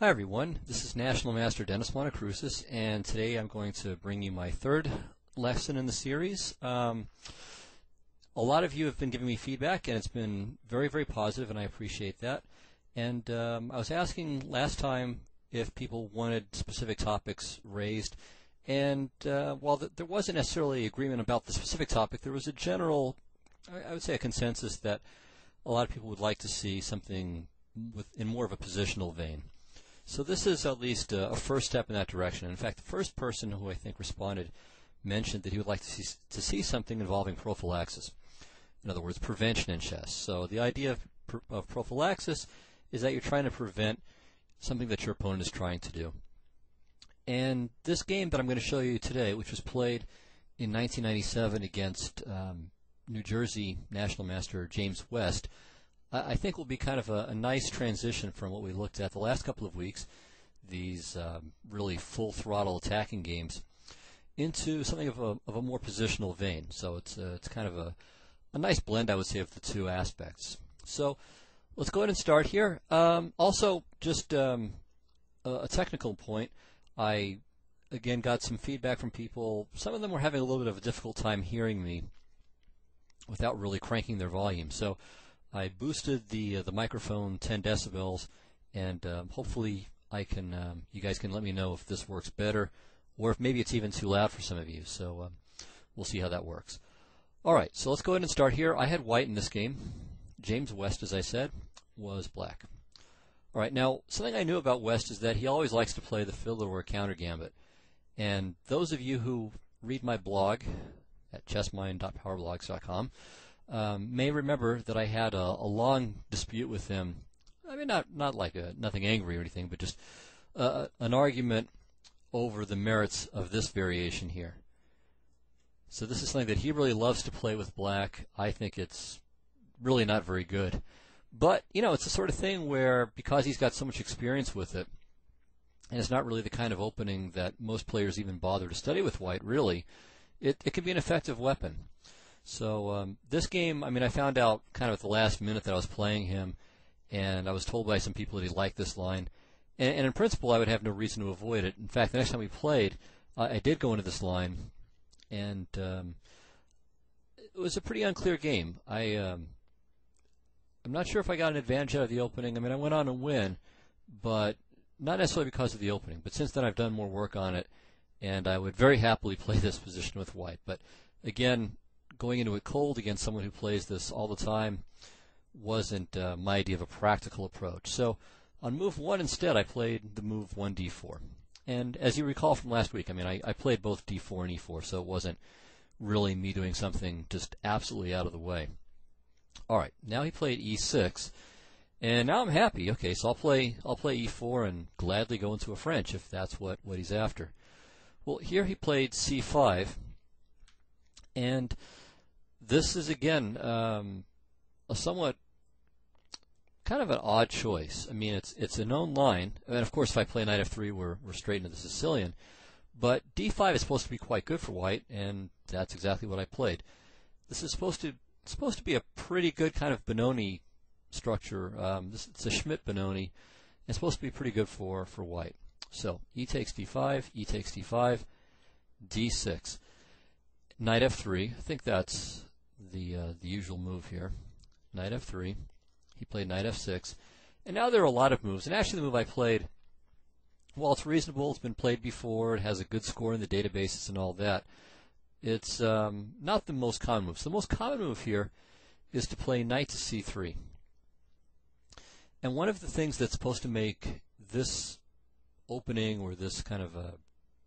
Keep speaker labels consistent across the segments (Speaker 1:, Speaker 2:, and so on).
Speaker 1: Hi everyone, this is National Master Dennis Monokroussos, and today I'm going to bring you my third lesson in the series. A lot of you have been giving me feedback, and it's been very, very positive, and I appreciate that. And I was asking last time if people wanted specific topics raised, and while there wasn't necessarily agreement about the specific topic, there was a general, I would say a consensus that a lot of people would like to see something in more of a positional vein. So this is at least a first step in that direction. In fact, the first person who I think responded mentioned that he would like to see something involving prophylaxis. In other words, prevention in chess. So the idea of prophylaxis is that you're trying to prevent something that your opponent is trying to do. And this game that I'm going to show you today, which was played in 1997 against New Jersey National Master James West, I think will be kind of a nice transition from what we looked at the last couple of weeks, these really full throttle attacking games, into something of a more positional vein. So it's kind of a nice blend, I would say, of the two aspects. So let's go ahead and start here. Also, just a technical point. I again got some feedback from people. Some of them were having a little bit of a difficult time hearing me without really cranking their volume. So I boosted the microphone 10 decibels, and hopefully you guys can let me know if this works better, or if maybe it's even too loud for some of you. So we'll see how that works. All right, so let's go ahead and start here. I had white in this game. James West, as I said, was black. All right, now something I knew about West is that he always likes to play the fiddler or counter gambit. And those of you who read my blog at chessmind.powerblogs.com may remember that I had a long dispute with him. I mean, not like nothing angry or anything, but just an argument over the merits of this variation here. So this is something that he really loves to play with black. I think it's really not very good. But, you know, it's the sort of thing where, because he's got so much experience with it, and it's not really the kind of opening that most players even bother to study with white, really, it can be an effective weapon. So this game, I mean, I found out kind of at the last minute that I was playing him, and I was told by some people that he liked this line. And in principle, I would have no reason to avoid it. In fact, the next time we played, I did go into this line, and it was a pretty unclear game. I'm not sure if I got an advantage out of the opening. I mean, I went on to win, but not necessarily because of the opening. But since then, I've done more work on it, and I would very happily play this position with white. But again, going into it cold against someone who plays this all the time wasn't my idea of a practical approach. So on move 1 instead, I played the move 1d4. And as you recall from last week, I mean, I played both d4 and e4, so it wasn't really me doing something just absolutely out of the way. All right, now he played e6, and now I'm happy. Okay, so I'll play e4 and gladly go into a French if that's what he's after. Well, here he played c5, and this is, again, a somewhat kind of an odd choice. I mean, it's a known line. And, of course, if I play knight f3, we're straight into the Sicilian. But d5 is supposed to be quite good for white, and that's exactly what I played. This is supposed to be a pretty good kind of Benoni structure. It's a Schmidt-Benoni. It's supposed to be pretty good for white. So e takes d5, e takes d5, d6. Knight f3. I think that's the usual move here. Knight f3. He played knight f6. And now there are a lot of moves. And actually the move I played, while it's reasonable, it's been played before, it has a good score in the databases and all that, it's not the most common move. So the most common move here is to play knight to c3. And one of the things that's supposed to make this opening, or this kind of a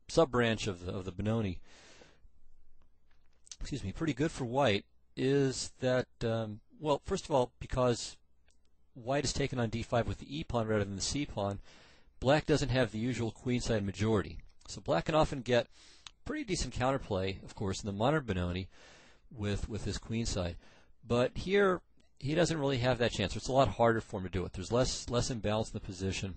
Speaker 1: sub-branch of the Benoni, pretty good for white, is that, well, first of all, because white is taken on d5 with the e-pawn rather than the c-pawn, black doesn't have the usual queenside majority. So black can often get pretty decent counterplay, of course, in the modern Benoni with his queenside. But here, he doesn't really have that chance. It's a lot harder for him to do it. There's less imbalance in the position.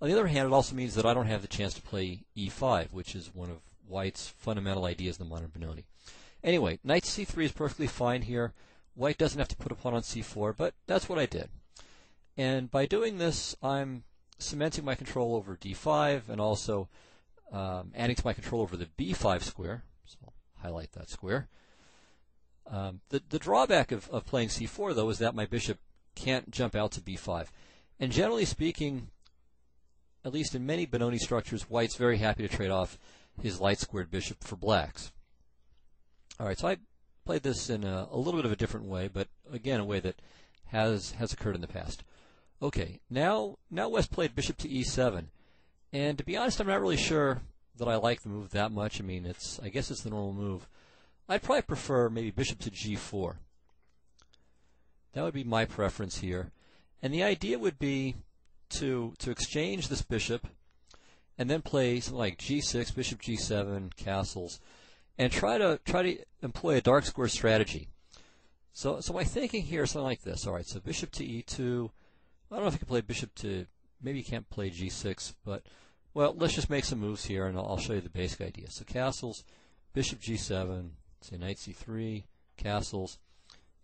Speaker 1: On the other hand, it also means that I don't have the chance to play e5, which is one of white's fundamental ideas in the modern Benoni. Anyway, knight to c3 is perfectly fine here. White doesn't have to put a pawn on c4, but that's what I did. And by doing this, I'm cementing my control over d5 and also adding to my control over the b5 square. So I'll highlight that square. The drawback of playing c4, though, is that my bishop can't jump out to b5. And generally speaking, at least in many Benoni structures, white's very happy to trade off his light-squared bishop for black's. All right, so I played this in a little bit of a different way, but again, a way that has occurred in the past. Okay, now West played bishop to e7, and to be honest, I'm not really sure that I like the move that much. I mean, I guess it's the normal move. I'd probably prefer maybe bishop to g4. That would be my preference here, and the idea would be to exchange this bishop and then play something like g6, bishop g7, castles, and try to employ a dark square strategy. So my thinking here is something like this. All right, so bishop to e2. I don't know if you can play bishop to, maybe you can't play g6, but, well, let's just make some moves here, and I'll show you the basic idea. So castles, bishop g7, say knight c3, castles,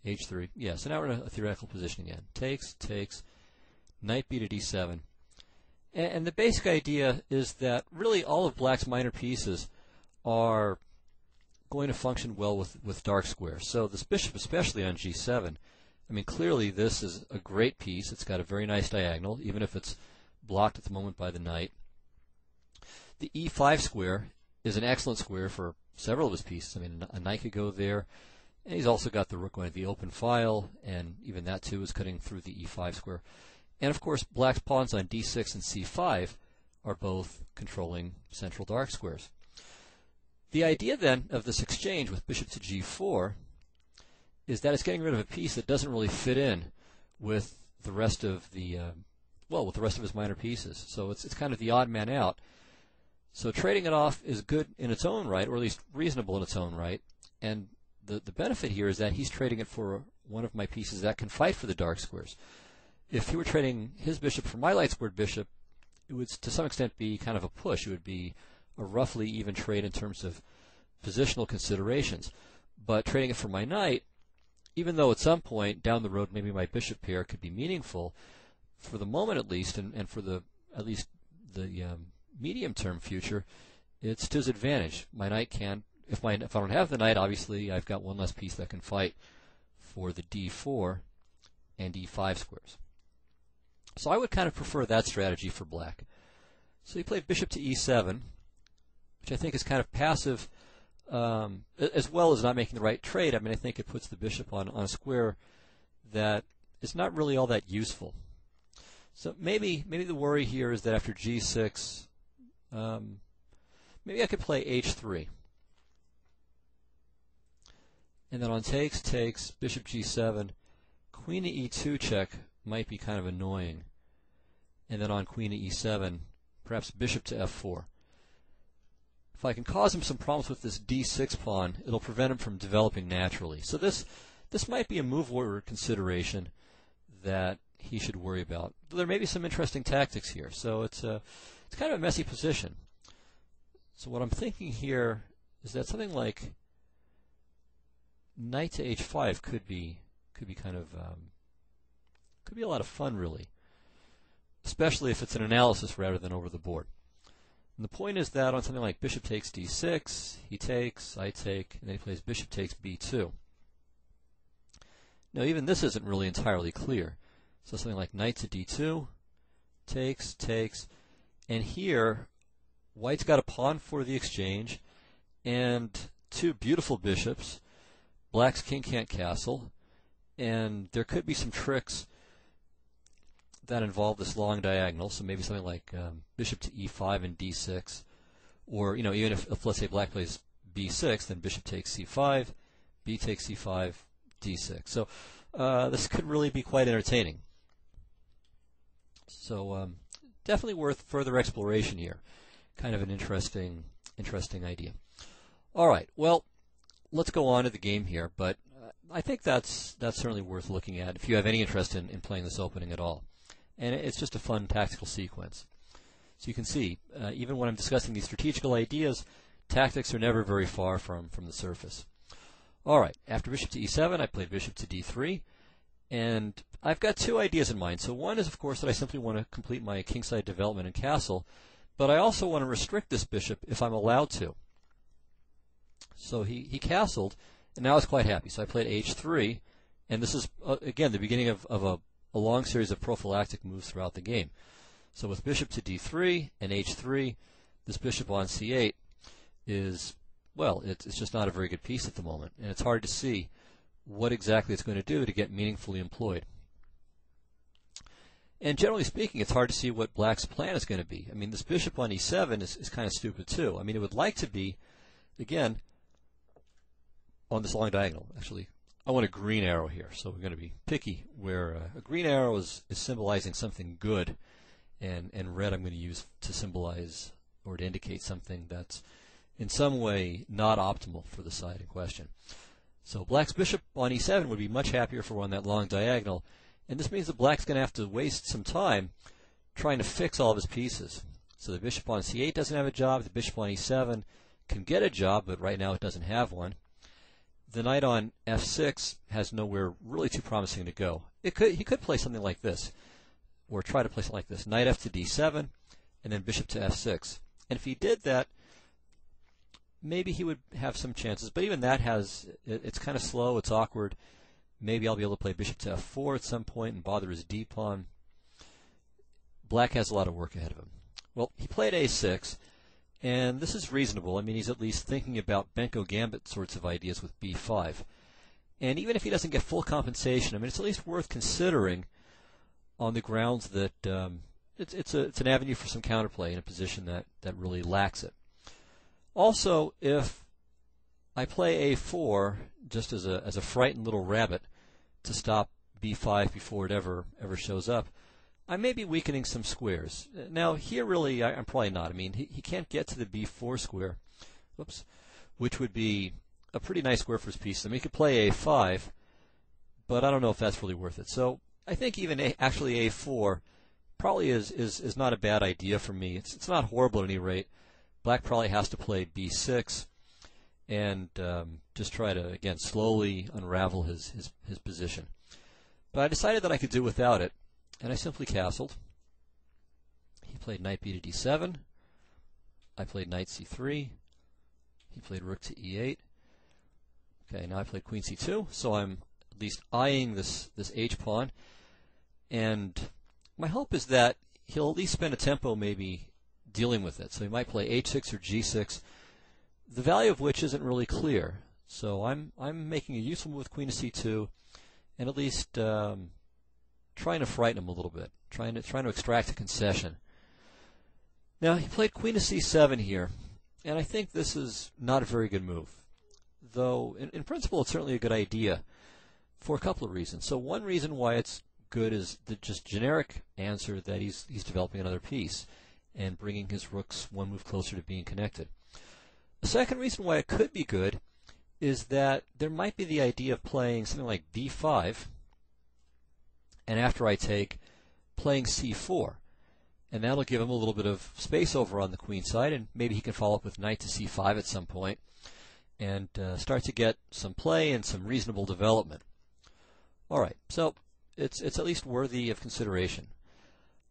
Speaker 1: h3. Yeah, so now we're in a theoretical position again. Takes, knight b to d7. And the basic idea is that really all of black's minor pieces are going to function well with dark squares. So this bishop, especially on g7, I mean, clearly this is a great piece. It's got a very nice diagonal, even if it's blocked at the moment by the knight. The e5 square is an excellent square for several of his pieces. I mean, a knight could go there, and he's also got the rook going to the open file, and even that too is cutting through the e5 square. And of course, black's pawns on d6 and c5 are both controlling central dark squares. The idea then of this exchange with bishop to g4 is that it's getting rid of a piece that doesn't really fit in with the rest of the with the rest of his minor pieces. So it's kind of the odd man out. So trading it off is good in its own right, or at least reasonable in its own right. And the benefit here is that he's trading it for one of my pieces that can fight for the dark squares. If he were trading his bishop for my light-squared bishop, it would to some extent be kind of a push. It would be a roughly even trade in terms of positional considerations. But trading it for my knight, even though at some point down the road maybe my bishop pair could be meaningful, for the moment at least, and for at least the medium-term future, it's to his advantage. My knight can't. If I don't have the knight, obviously I've got one less piece that can fight for the d4 and e5 squares. So I would kind of prefer that strategy for black. So he played bishop to e7, which I think is kind of passive, as well as not making the right trade. I mean, I think it puts the bishop on a square that is not really all that useful. So maybe the worry here is that after g6, maybe I could play h3. And then on takes, bishop g7, queen to e2 check might be kind of annoying. And then on queen to e7, perhaps bishop to f4. If I can cause him some problems with this d6 pawn, it'll prevent him from developing naturally. So this might be a move or consideration that he should worry about. There may be some interesting tactics here. So it's kind of a messy position. So what I'm thinking here is that something like knight to h5 could be kind of could be a lot of fun, really, especially if it's an analysis rather than over the board. And the point is that on something like bishop takes d6, he takes, I take, and then he plays bishop takes b2. Now even this isn't really entirely clear. So something like knight to d2, takes, and here white's got a pawn for the exchange and two beautiful bishops. Black's king can't castle, and there could be some tricks that involve this long diagonal, so maybe something like bishop to e5 and d6, or even if let's say black plays b6, then bishop takes c5, b takes c5, d6. So this could really be quite entertaining. So definitely worth further exploration here. Kind of an interesting idea. All right, well, let's go on to the game here, but I think that's certainly worth looking at if you have any interest in playing this opening at all. And it's just a fun tactical sequence. So you can see, even when I'm discussing these strategical ideas, tactics are never very far from the surface. All right, after bishop to e7, I played bishop to d3, And I've got two ideas in mind. So one is, of course, that I simply want to complete my kingside development in castle, but I also want to restrict this bishop if I'm allowed to. So he castled, and now I was quite happy. So I played h3, and this is, again, the beginning of a long series of prophylactic moves throughout the game. So with bishop to d3 and h3, this bishop on c8 is, well, it's just not a very good piece at the moment, and it's hard to see what exactly it's going to do to get meaningfully employed. And generally speaking, it's hard to see what black's plan is going to be. I mean, this bishop on e7 is kind of stupid too. I mean, it would like to be, again, on this long diagonal. Actually, I want a green arrow here, so we're going to be picky where a green arrow is symbolizing something good, and red I'm going to use to symbolize or to indicate something that's in some way not optimal for the side in question. So black's bishop on e7 would be much happier for on that long diagonal, and this means that black's going to have to waste some time trying to fix all of his pieces. So the bishop on c8 doesn't have a job, the bishop on e7 can get a job, but right now it doesn't have one. The knight on f6 has nowhere really too promising to go. He could play something like this, or try to play something like this. Knight f to d7, and then bishop to f6. And if he did that, maybe he would have some chances, but even that it's kind of slow, it's awkward. Maybe I'll be able to play bishop to f4 at some point and bother his d-pawn. Black has a lot of work ahead of him. Well, he played a6, and this is reasonable. I mean, he's at least thinking about Benko Gambit sorts of ideas with b5. And even if he doesn't get full compensation, I mean, it's at least worth considering on the grounds that it's an avenue for some counterplay in a position that really lacks it. Also, if I play a4 just as a frightened little rabbit to stop b5 before it ever shows up, I may be weakening some squares. Now, here really, I'm probably not. I mean, he can't get to the b4 square, which would be a pretty nice square for his piece. I mean, he could play a5, but I don't know if that's really worth it. So I think even actually a4 probably is not a bad idea for me. It's not horrible at any rate. Black probably has to play b6 and just try to, again, slowly unravel his position. But I decided that I could do without it, and I simply castled. He played knight b to d7. I played knight c3. He played rook to e8. Okay, now I played queen c2, so I'm at least eyeing this h-pawn. And my hope is that he'll at least spend a tempo maybe dealing with it. So he might play h6 or g6, the value of which isn't really clear. So I'm making a useful move with queen to c2, and at least trying to frighten him a little bit, trying to extract a concession. Now he played queen to c7 here, and I think this is not a very good move. Though in principle it's certainly a good idea for a couple of reasons. So one reason why it's good is the just generic answer that he's developing another piece and bringing his rooks one move closer to being connected. The second reason why it could be good is that there might be the idea of playing something like b5, and after I take, playing c4. And that'll give him a little bit of space over on the queen side, and maybe he can follow up with knight to c5 at some point and start to get some play and some reasonable development. All right, so it's at least worthy of consideration.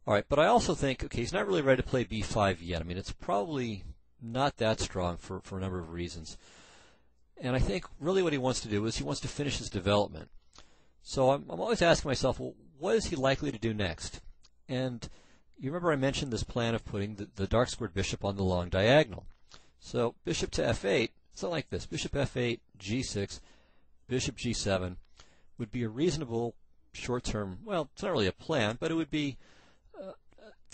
Speaker 1: All right, but I also think, okay, he's not really ready to play b5 yet. I mean, it's probably not that strong for a number of reasons. And I think really what he wants to do is he wants to finish his development. So I'm always asking myself, well, what is he likely to do next? And you remember I mentioned this plan of putting the dark squared bishop on the long diagonal. So bishop to f8, something like this. Bishop f8, g6, bishop g7 would be a reasonable short-term, well, it's not really a plan, but it would be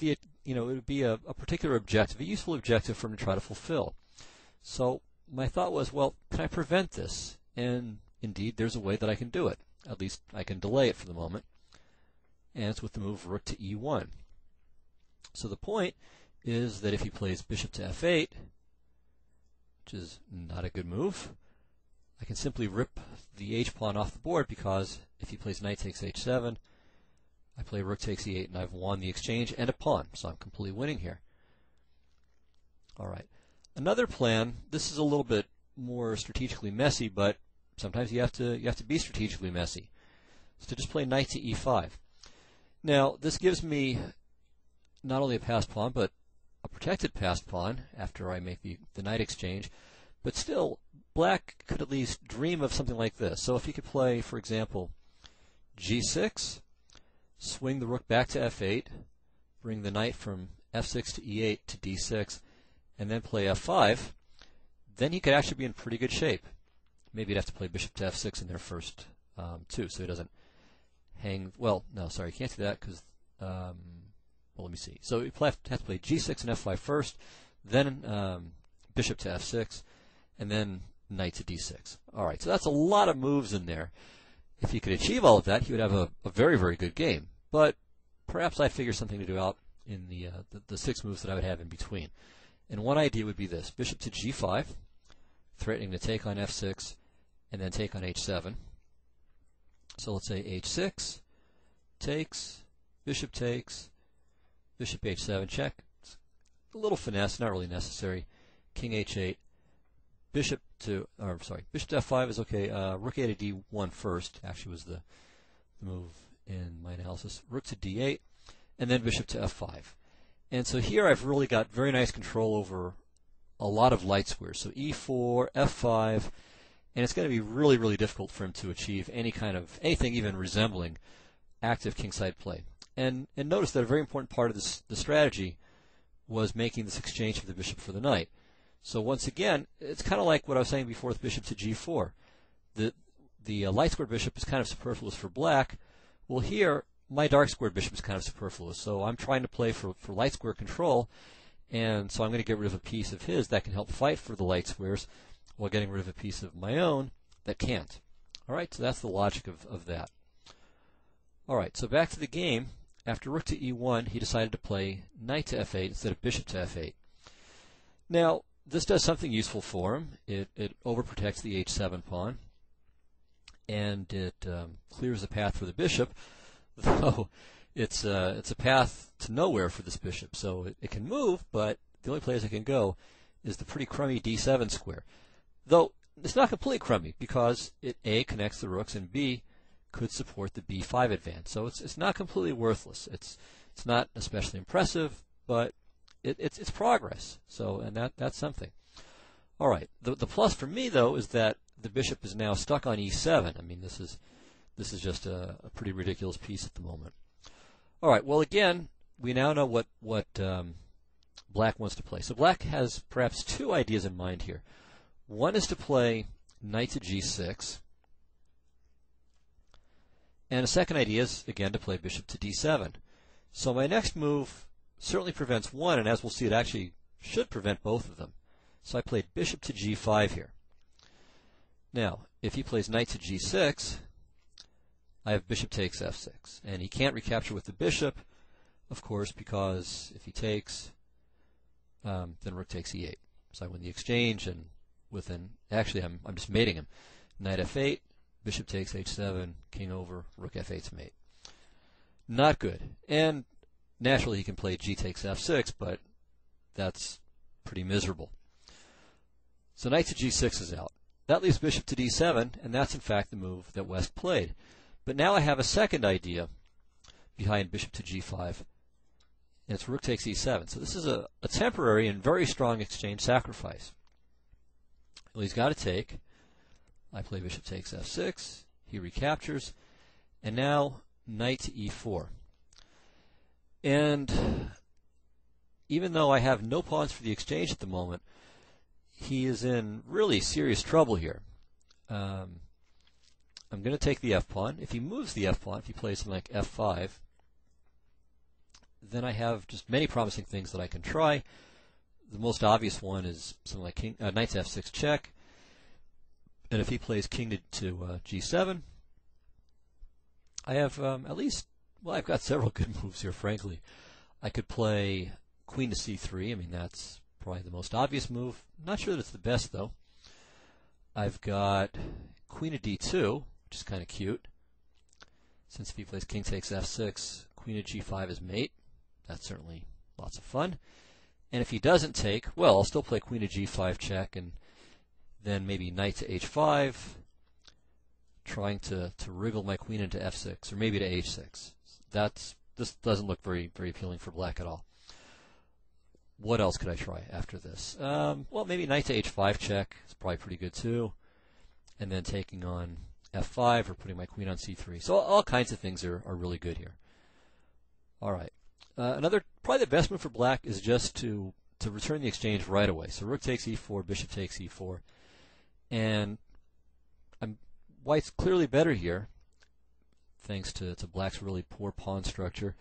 Speaker 1: it would be a particular objective, a useful objective for him to try to fulfill. So my thought was, well, can I prevent this? And indeed, there's a way that I can do it. At least I can delay it for the moment. And it's with the move rook to e1. So the point is that if he plays bishop to f8, which is not a good move, I can simply rip the h-pawn off the board, because if he plays knight takes h7, I play rook takes e8, and I've won the exchange and a pawn, so I'm completely winning here. All right. Another plan, this is a little bit more strategically messy, but sometimes you have to be strategically messy. is to just play knight to e5. Now, this gives me not only a passed pawn, but a protected passed pawn after I make the knight exchange. But still, black could at least dream of something like this. So if he could play, for example, g6, swing the rook back to f8, bring the knight from f6 to e8 to d6, and then play f5, then he could actually be in pretty good shape. Maybe he'd have to play bishop to f6 in there first, too, so he doesn't hang. Well, no, sorry, he can't do that because. Well, let me see. So he has to play g6 and f5 first, then bishop to f6, and then knight to d6. All right, so that's a lot of moves in there. If he could achieve all of that, he would have a very, very good game. But perhaps I figure something to do out in the 6 moves that I would have in between. And one idea would be this: bishop to g5, threatening to take on f6, and then take on h7. So let's say h6, takes, bishop takes, bishop h7, check. It's a little finesse, not really necessary. King h8, bishop to f5 is okay. Rook a to d1 first, actually was the move in my analysis. Rook to d8, and then bishop to f5. And so here I've really got very nice control over a lot of light squares. So e4, f5, and it's going to be really, really difficult for him to achieve anything even resembling active kingside play. And notice that a very important part of the strategy was making this exchange of the bishop for the knight. So once again, it's kind of like what I was saying before with bishop to g4. The light squared bishop is kind of superfluous for black. Well, here, my dark squared bishop is kind of superfluous. So I'm trying to play for light square control, and so I'm going to get rid of a piece of his that can help fight for the light squares while getting rid of a piece of my own that can't. All right, so that's the logic of that. All right, so back to the game. After rook to e1, he decided to play knight to f8 instead of bishop to f8. Now, this does something useful for him. It overprotects the h7 pawn, and it clears the path for the bishop, though it's a path to nowhere for this bishop. So it can move, but the only place it can go is the pretty crummy d7 square. Though it's not completely crummy, because it A, connects the rooks, and B, could support the b5 advance. So it's not completely worthless. It's not especially impressive, but it's progress. So, and that's something. All right. The plus for me, though, is that the bishop is now stuck on e7. I mean, this is just a pretty ridiculous piece at the moment. All right. Well, again, we now know what black wants to play. So black has perhaps 2 ideas in mind here. One is to play knight to g6. And a second idea is, again, to play bishop to d7. So my next move certainly prevents one, and as we'll see, it actually should prevent both of them. So I played bishop to g5 here. Now, if he plays knight to g6, I have bishop takes f6. And he can't recapture with the bishop, of course, because if he takes, then rook takes e8. So I win the exchange, and actually I'm just mating him. Knight f8, bishop takes h7, king over, rook f8's mate. Not good. And naturally he can play g takes f6, but that's pretty miserable. So knight to g6 is out. That leaves bishop to d7, and that's in fact the move that West played. But now I have a second idea behind bishop to g5, and it's rook takes e7. So this is a temporary and very strong exchange sacrifice. Well, he's got to take. I play bishop takes f6, he recaptures, and now knight to e4. And even though I have no pawns for the exchange at the moment, he is in really serious trouble here. I'm going to take the f-pawn. If he moves the f-pawn, if he plays something like f5, then I have just many promising things that I can try. The most obvious one is something like knight to f6 check. And if he plays king to g7, I have at least, well, I've got several good moves here, frankly. I could play queen to c3. I mean, that's probably the most obvious move. Not sure that it's the best, though. I've got queen to d2, which is kind of cute. Since if he plays king takes f6, queen to g5 is mate. That's certainly lots of fun. And if he doesn't take, well, I'll still play queen to g5 check, and then maybe knight to h5, trying to wriggle my queen into f6 or maybe to h6. This doesn't look very appealing for black at all. What else could I try after this? Well, maybe knight to h5 check is probably pretty good too, and then taking on f5 or putting my queen on c3. So all kinds of things are really good here. All right, probably the best move for black is just to return the exchange right away. So rook takes e4, bishop takes e4, and white's clearly better here, thanks to black's really poor pawn structure.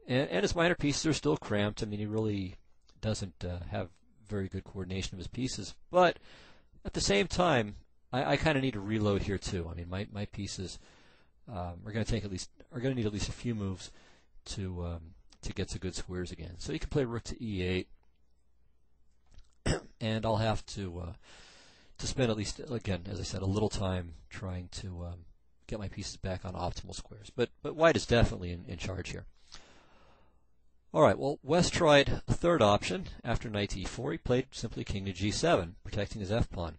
Speaker 1: And his minor pieces are still cramped. I mean, he really doesn't have very good coordination of his pieces. But at the same time, I kind of need to reload here too. I mean, my pieces are going to need at least a few moves to get to good squares again. So you can play rook to e8, and I'll have to spend at least, again, as I said, a little time trying to get my pieces back on optimal squares. But white is definitely in charge here. All right, well, West tried a third option after knight to e4. He played simply king to g7, protecting his f-pawn,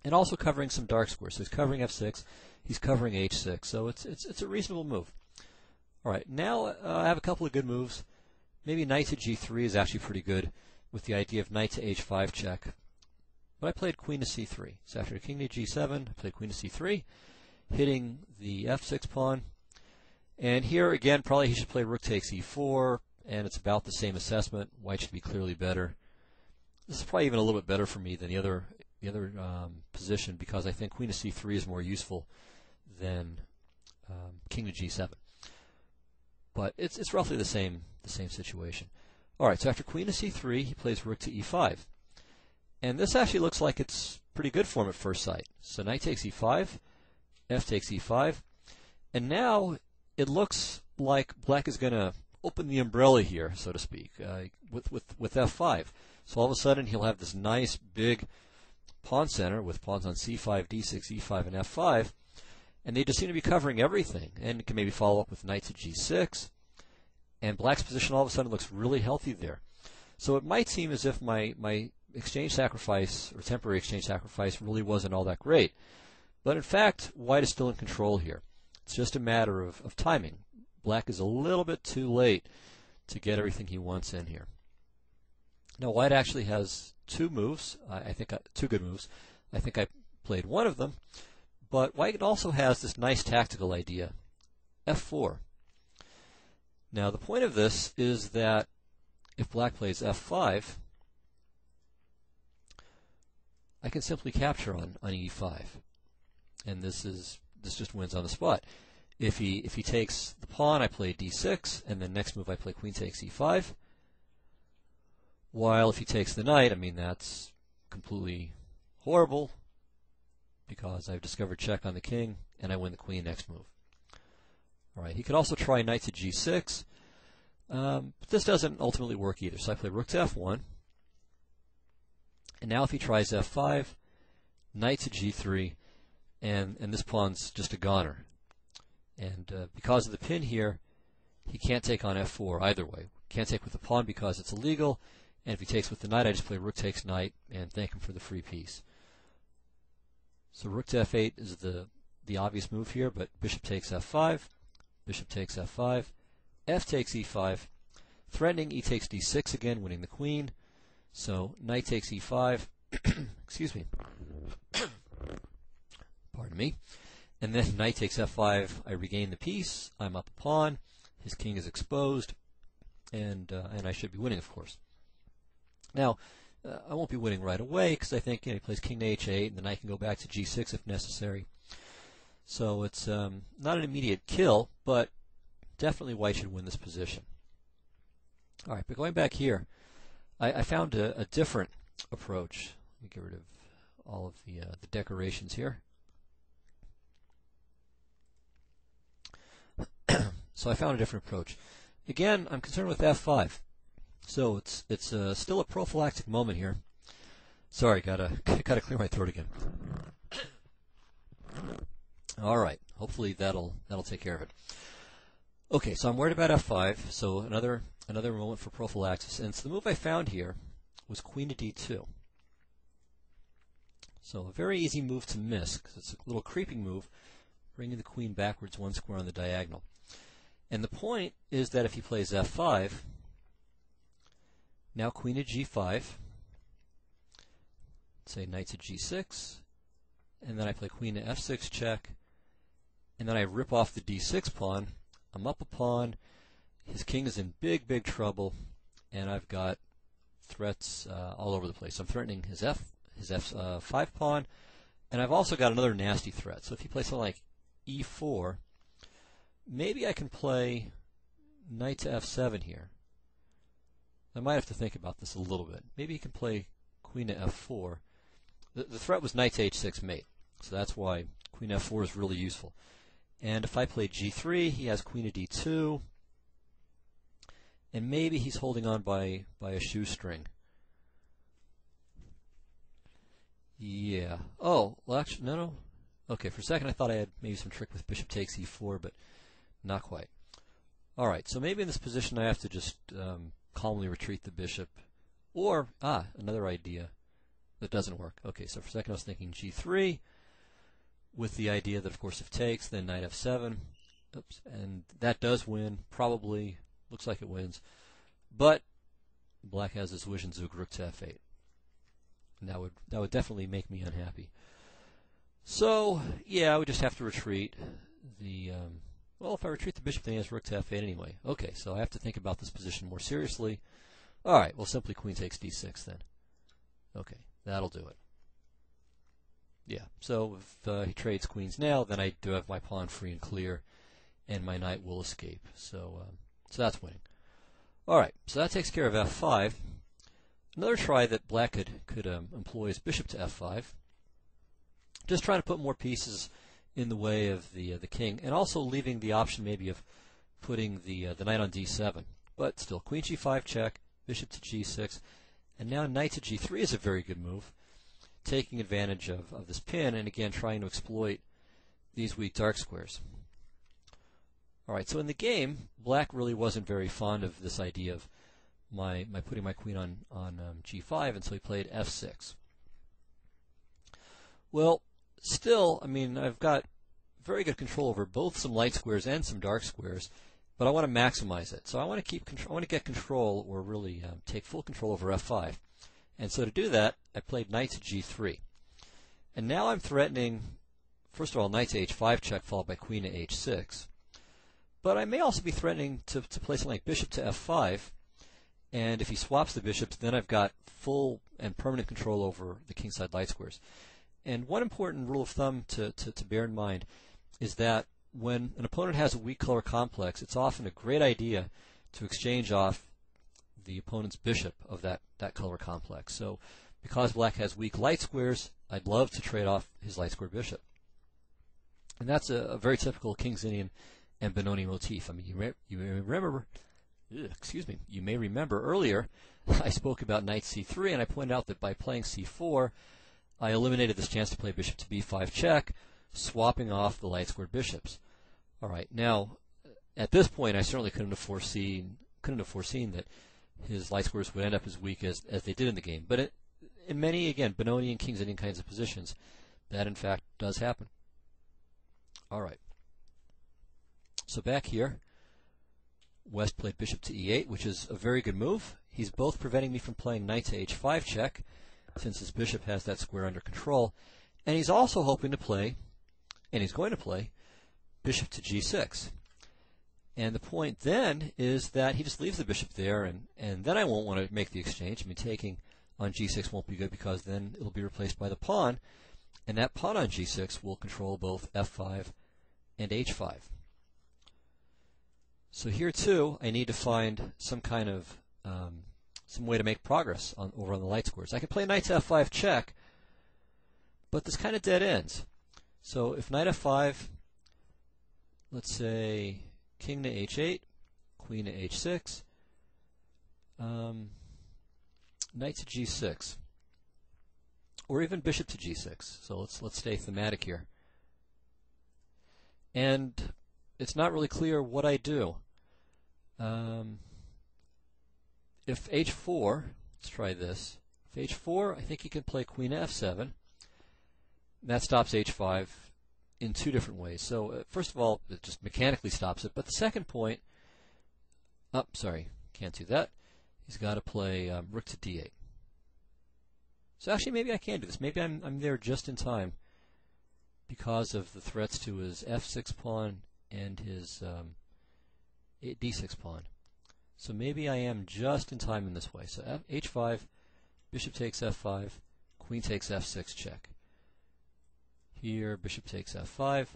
Speaker 1: and also covering some dark squares. So he's covering f6, he's covering h6. So it's a reasonable move. All right, now I have a couple of good moves. Maybe knight to g3 is actually pretty good, with the idea of knight to h5 check. But I played queen to c3. So after king to g7, I played queen to c3, hitting the f6 pawn. And here, again, probably he should play rook takes e4, and it's about the same assessment. White should be clearly better. This is probably even a little bit better for me than the other position, because I think queen to c3 is more useful than king to g7. But it's roughly the same situation. All right, so after queen to c3, he plays rook to e5. And this actually looks like it's pretty good for him at first sight. So knight takes e5, f takes e5, and now it looks like black is going to open the umbrella here, so to speak, with f5. So all of a sudden he'll have this nice big pawn center with pawns on c5, d6, e5, and f5, and they just seem to be covering everything. And it can maybe follow up with knight to g6, and black's position all of a sudden looks really healthy there. So it might seem as if my exchange sacrifice, or temporary exchange sacrifice, really wasn't all that great. But in fact, white is still in control here. It's just a matter of timing. Black is a little bit too late to get everything he wants in here. Now, white actually has two moves. I think two good moves. I think I played one of them. But white also has this nice tactical idea, f4. Now, the point of this is that if black plays f5, I can simply capture on e5, and this just wins on the spot. If he takes the pawn, I play d6, and then next move I play queen takes e5. While if he takes the knight, I mean, that's completely horrible, because I've discovered check on the king, and I win the queen next move. All right, he could also try knight to g6, but this doesn't ultimately work either. So I play rook to f1, and now if he tries f5, knight to g3, and this pawn's just a goner. And because of the pin here, he can't take on f4 either way. Can't take with the pawn because it's illegal, and if he takes with the knight, I just play rook takes knight and thank him for the free piece. So rook to f8 is the obvious move here, but bishop takes f5, bishop takes f5, f takes e5, threatening e takes d6 again, winning the queen. So knight takes e5, excuse me, pardon me, and then knight takes f5, I regain the piece, I'm up a pawn, his king is exposed, and I should be winning, of course. Now, I won't be winning right away, because I think he plays king to h8, and the knight can go back to g6 if necessary. So it's not an immediate kill, but definitely white should win this position. All right, but going back here, I found a different approach. Let me get rid of all of the decorations here. So I found a different approach. Again, I'm concerned with f5. So it's still a prophylactic moment here. Sorry, gotta clear my throat again. All right, hopefully that'll take care of it. Okay, so I'm worried about f5. So another moment for prophylaxis. And so the move I found here was queen to d2. So a very easy move to miss, because it's a little creeping move, bringing the queen backwards one square on the diagonal. And the point is that if he plays f5, now queen to g5, say knight to g6, and then I play queen to f6 check, and then I rip off the d6 pawn. I'm up a pawn. His king is in big, big trouble, and I've got threats all over the place. I'm threatening his f5 pawn, and I've also got another nasty threat. So if you play something like e4, maybe I can play knight to f7 here. I might have to think about this a little bit. Maybe you can play queen to f4. The threat was knight to h6 mate, so that's why queen f4 is really useful. And if I play g3, he has queen to d2, and maybe he's holding on by a shoestring. Yeah. Oh, well, actually, no. Okay, for a second I thought I had maybe some trick with bishop takes e4, but not quite. All right, so maybe in this position I have to just calmly retreat the bishop. Or, another idea that doesn't work. Okay, so for a second I was thinking g3, with the idea that, of course, if takes, then knight f7. Oops, and that does win. Probably looks like it wins. But black has this Zug rook to f8. And that would definitely make me unhappy. So, yeah, I would just have to retreat the... well, if I retreat the bishop, then he has rook to f8 anyway. Okay, so I have to think about this position more seriously. All right, well, simply queen takes d6 then. Okay, that'll do it. Yeah, so if he trades queens now, then I do have my pawn free and clear, and my knight will escape. So that's winning. All right, so that takes care of f5. Another try that black could employ is bishop to f5. Just trying to put more pieces in the way of the king, and also leaving the option maybe of putting the knight on d7. But still, queen g5 check, bishop to g6, and now knight to g3 is a very good move, taking advantage of this pin, and again trying to exploit these weak dark squares. All right, so in the game, black really wasn't very fond of this idea of my putting my queen on g5, and so he played f6. Well, still, I mean, I've got very good control over both some light squares and some dark squares, but I want to maximize it. So I want to get control, or really take full control over f5. And so to do that, I played knight to g3. And now I'm threatening, first of all, knight to h5 check followed by queen to h6. But I may also be threatening to play something like bishop to f5. And if he swaps the bishops, then I've got full and permanent control over the kingside light squares. And one important rule of thumb to bear in mind is that when an opponent has a weak color complex, it's often a great idea to exchange off the opponent's bishop of that color complex. So because black has weak light squares, I'd love to trade off his light square bishop. And that's a very typical King's-Indian and Benoni motif. I mean, you may remember earlier I spoke about knight c3, and I pointed out that by playing c4, I eliminated this chance to play bishop to b5 check, swapping off the light squared bishops. All right, now at this point, I certainly couldn't have foreseen that his light squares would end up as weak as they did in the game. But in many, again, Benoni and King's-Indian kinds of positions, that in fact does happen. All right. So back here, West played bishop to e8, which is a very good move. He's both preventing me from playing knight to h5 check, since his bishop has that square under control. And he's also hoping to play, and he's going to play, bishop to g6. And the point then is that he just leaves the bishop there, and then I won't want to make the exchange. I mean, taking on g6 won't be good, because then it'll be replaced by the pawn, and that pawn on g6 will control both f5 and h5. So here too, I need to find some kind of some way to make progress over on the light squares. I can play knight to f5 check, but this kind of dead ends. So if knight f5, let's say king to h8, queen to h6, knight to g6, or even bishop to g6. So let's stay thematic here. And it's not really clear what I do. If h4, let's try this. If h4, I think he can play queen to f7. That stops h5 in two different ways. So first of all, it just mechanically stops it. But the second point, sorry, can't do that. He's got to play rook to d8. So actually, maybe I can do this. Maybe I'm there just in time because of the threats to his f6 pawn and his d6 pawn. So maybe I am just in time in this way. So h5, bishop takes f5, queen takes f6 check. Here, bishop takes f5.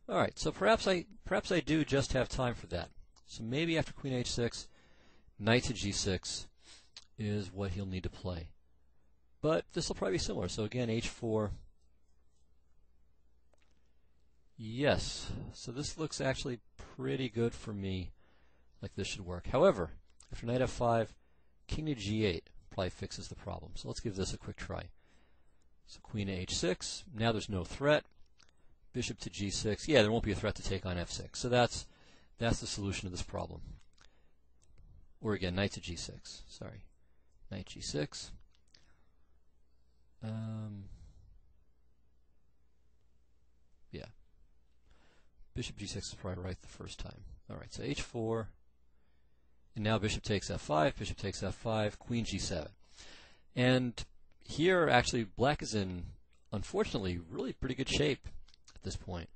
Speaker 1: All right, so perhaps I do just have time for that. So maybe after queen h6, knight to g6 is what he'll need to play. But this will probably be similar. So again, h4. Yes, so this looks actually pretty good for me, like this should work. However, after knight f5, king to g8 probably fixes the problem. So let's give this a quick try. So queen to h6, now there's no threat. Bishop to g6, yeah, there won't be a threat to take on f6. So that's the solution to this problem. Or again, knight to g6, sorry. Knight g6. Yeah. Bishop g6 is probably right the first time. All right, so h4. And now bishop takes f5, bishop takes f5, queen g7. And here, actually, black is in, unfortunately, really pretty good shape at this point.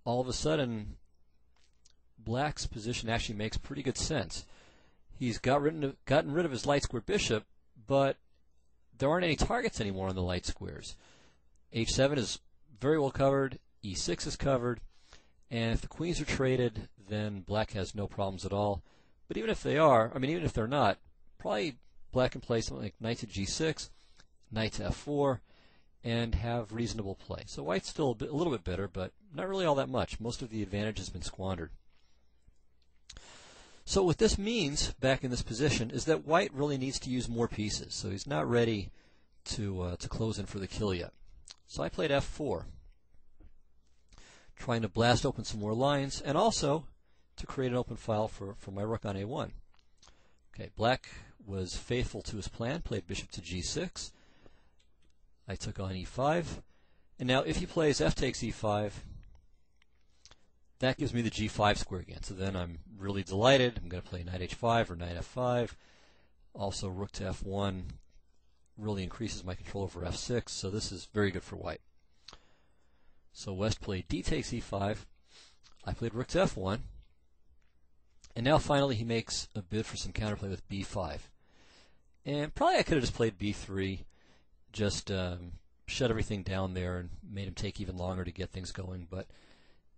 Speaker 1: All of a sudden, black's position actually makes pretty good sense. He's gotten rid of his light square bishop, but there aren't any targets anymore on the light squares. h7 is very well covered, e6 is covered, and if the queens are traded, then black has no problems at all. But even if they are, even if they're not, probably black can play something like knight to g6, knight to f4, and have reasonable play. So white's still a little bit better, but not really all that much. Most of the advantage has been squandered. So what this means, back in this position, is that white really needs to use more pieces. So he's not ready to close in for the kill yet. So I played f4, trying to blast open some more lines, and also to create an open file for my rook on a1. Okay, black was faithful to his plan, played bishop to g6. I took on e5. And now if he plays f takes e5, that gives me the g5 square again. So then I'm really delighted. I'm going to play knight h5 or knight f5. Also rook to f1 really increases my control over f6, so this is very good for white. So West played d takes e5. I played rook to f1. And now finally he makes a bid for some counterplay with b5. And probably I could have just played b3, just shut everything down there and made him take even longer to get things going, but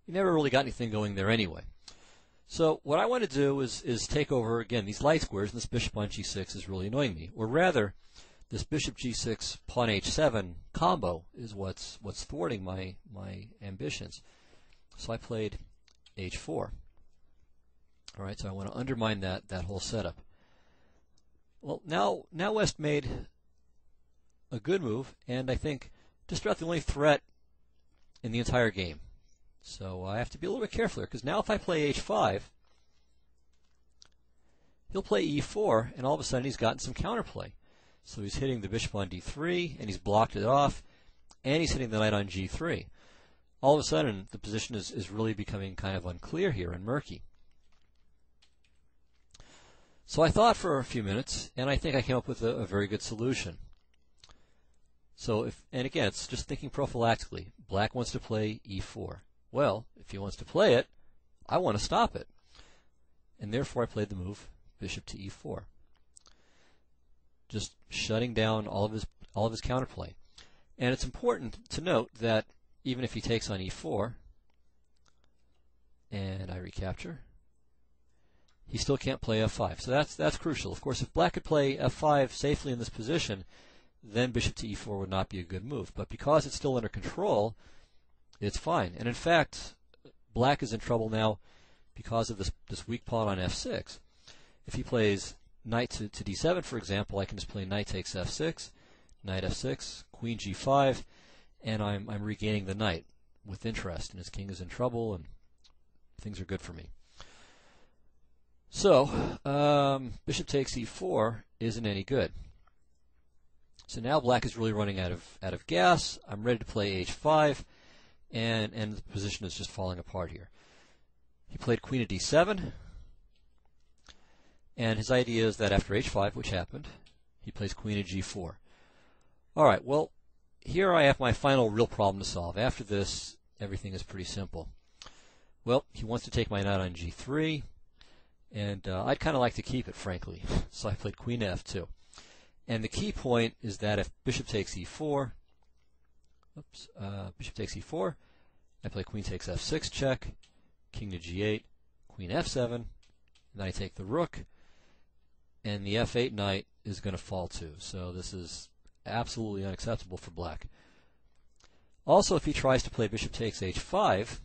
Speaker 1: he never really got anything going there anyway. So what I want to do is take over, again, these light squares, and this bishop on g6 is really annoying me. Or rather, this bishop g6, pawn h7 combo is what's thwarting my ambitions. So I played h4. All right, so I want to undermine that whole setup. Well, now West made a good move, and I think just about the only threat in the entire game. So I have to be a little bit careful here, because now if I play h5, he'll play e4, and all of a sudden he's gotten some counterplay. So he's hitting the bishop on d3, and he's blocked it off, and he's hitting the knight on g3. All of a sudden, the position is really becoming kind of unclear here and murky. So I thought for a few minutes, and I think I came up with a very good solution. So and again, it's just thinking prophylactically. Black wants to play e4. Well, if he wants to play it, I want to stop it. And therefore I played the move bishop to e4. Just shutting down all of his counterplay. And it's important to note that even if he takes on e4, and I recapture, he still can't play f5. So that's crucial. Of course, if black could play f5 safely in this position, then bishop to e4 would not be a good move. But because it's still under control, it's fine. And in fact, black is in trouble now because of this weak pawn on f6. If he plays knight to d7, for example, I can just play knight takes f6, knight f6, queen g5, and I'm regaining the knight with interest. And his king is in trouble, and things are good for me. So, bishop takes e4 isn't any good. So now black is really running out of gas. I'm ready to play h5, and the position is just falling apart here. He played queen of d7, and his idea is that after h5, which happened, he plays queen of g4. All right, well, here I have my final real problem to solve. After this, everything is pretty simple. Well, he wants to take my knight on g3, and I'd kind of like to keep it, frankly. So I played queen to f2. And the key point is that if bishop takes e4, bishop takes e4, I play queen takes f6 check, king to g8, queen f7, and then I take the rook, and the f8 knight is going to fall too. So this is absolutely unacceptable for black. Also, if he tries to play bishop takes h5,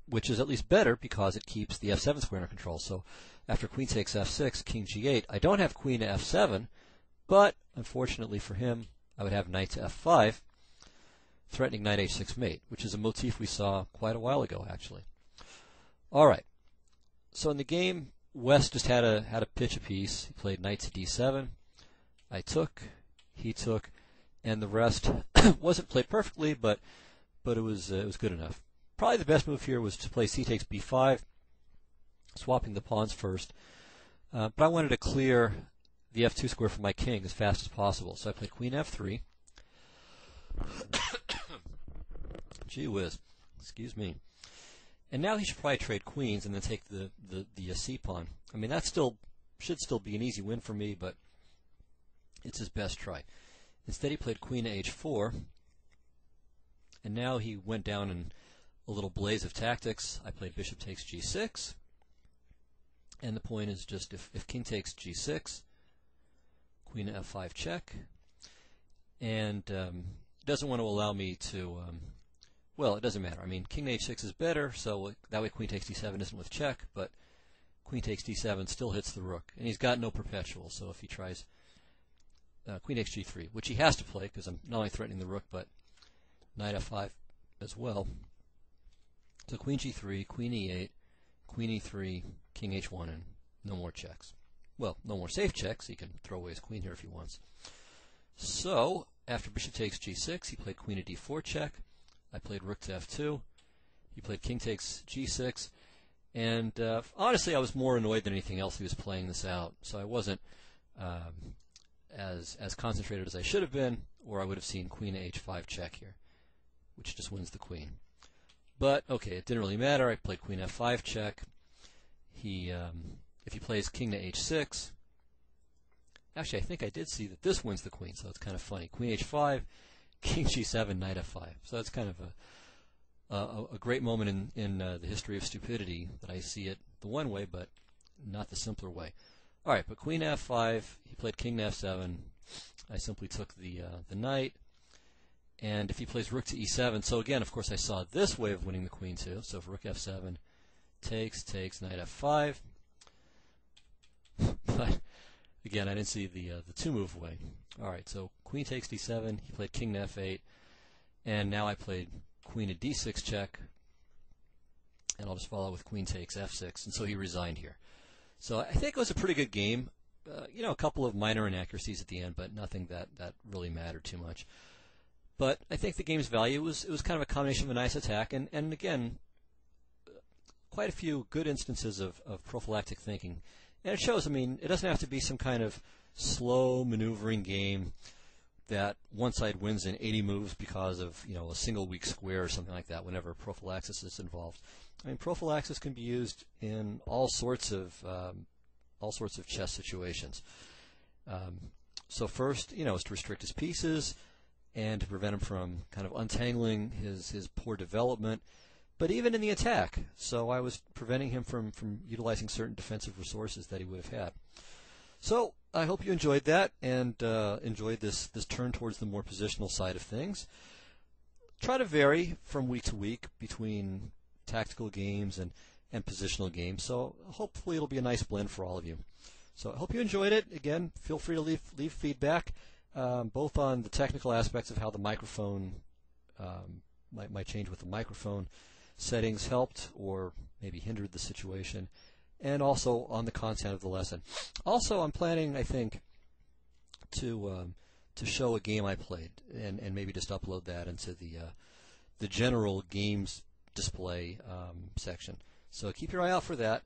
Speaker 1: which is at least better because it keeps the f7 square under control. So after queen takes f6, king g8, I don't have queen to f7, but unfortunately for him, I would have knight to f5, threatening knight h6 mate, which is a motif we saw quite a while ago, actually. All right. So in the game, West just had a pitch a piece. He played knight to d7. I took, he took, and the rest wasn't played perfectly, but it was good enough. Probably the best move here was to play c takes b5, swapping the pawns first. But I wanted to clear the f2 square for my king as fast as possible, so I played queen f3. Gee whiz, excuse me. And now he should probably trade queens and then take the c pawn. I mean, that should still be an easy win for me, but it's his best try. Instead, he played queen to h4, and now he went down in a little blaze of tactics. I played bishop takes g6, and the point is just if king takes g6, queen to f5 check, and doesn't want to allow me to, well, it doesn't matter. I mean, king to h6 is better, so that way queen takes d7 isn't with check, but queen takes d7 still hits the rook, and he's got no perpetual, so if he tries queen takes g3, which he has to play because I'm not only threatening the rook, but knight f5 as well. So queen g3, queen e8, queen e3, king h1, and no more checks. Well, no more safe checks. He can throw away his queen here if he wants. So after bishop takes g6, he played queen to d4 check. I played rook to f2. He played king takes g6. And honestly, I was more annoyed than anything else he was playing this out. So I wasn't as concentrated as I should have been, or I would have seen queen to h5 check here, which just wins the queen. But okay, it didn't really matter. I played queen f5 check. If he plays king to h6, actually I think I did see that this wins the queen, so it's kind of funny. Queen h5, king g7, knight f5. So that's kind of a great moment in the history of stupidity that I see it the one way, but not the simpler way. All right, but queen f5, he played king to f7. I simply took the knight. And if he plays rook to e7, so again, of course, I saw this way of winning the queen too. So if rook f7 takes, knight f5. But again, I didn't see the two-move way. All right, so queen takes d7. He played king to f8, and now I played queen to d6 check. And I'll just follow with queen takes f6, and so he resigned here. So I think it was a pretty good game. A couple of minor inaccuracies at the end, but nothing that really mattered too much. But I think the game's value was kind of a combination of a nice attack and again, quite a few good instances of prophylactic thinking. And it shows, I mean, it doesn't have to be some kind of slow maneuvering game that one side wins in 80 moves because of, a single weak square or something like that whenever prophylaxis is involved. I mean, prophylaxis can be used in all sorts of chess situations. So first, is to restrict his pieces, and to prevent him from kind of untangling his poor development, but even in the attack. So I was preventing him from utilizing certain defensive resources that he would have had. So I hope you enjoyed that and enjoyed this turn towards the more positional side of things. Try to vary from week to week between tactical games and positional games. So hopefully it'll be a nice blend for all of you. So I hope you enjoyed it. Again, feel free to leave feedback. Both on the technical aspects of how the microphone might change with the microphone settings helped or maybe hindered the situation, and also on the content of the lesson. Also, I'm planning, I think, to show a game I played and maybe just upload that into the general games display section. So keep your eye out for that.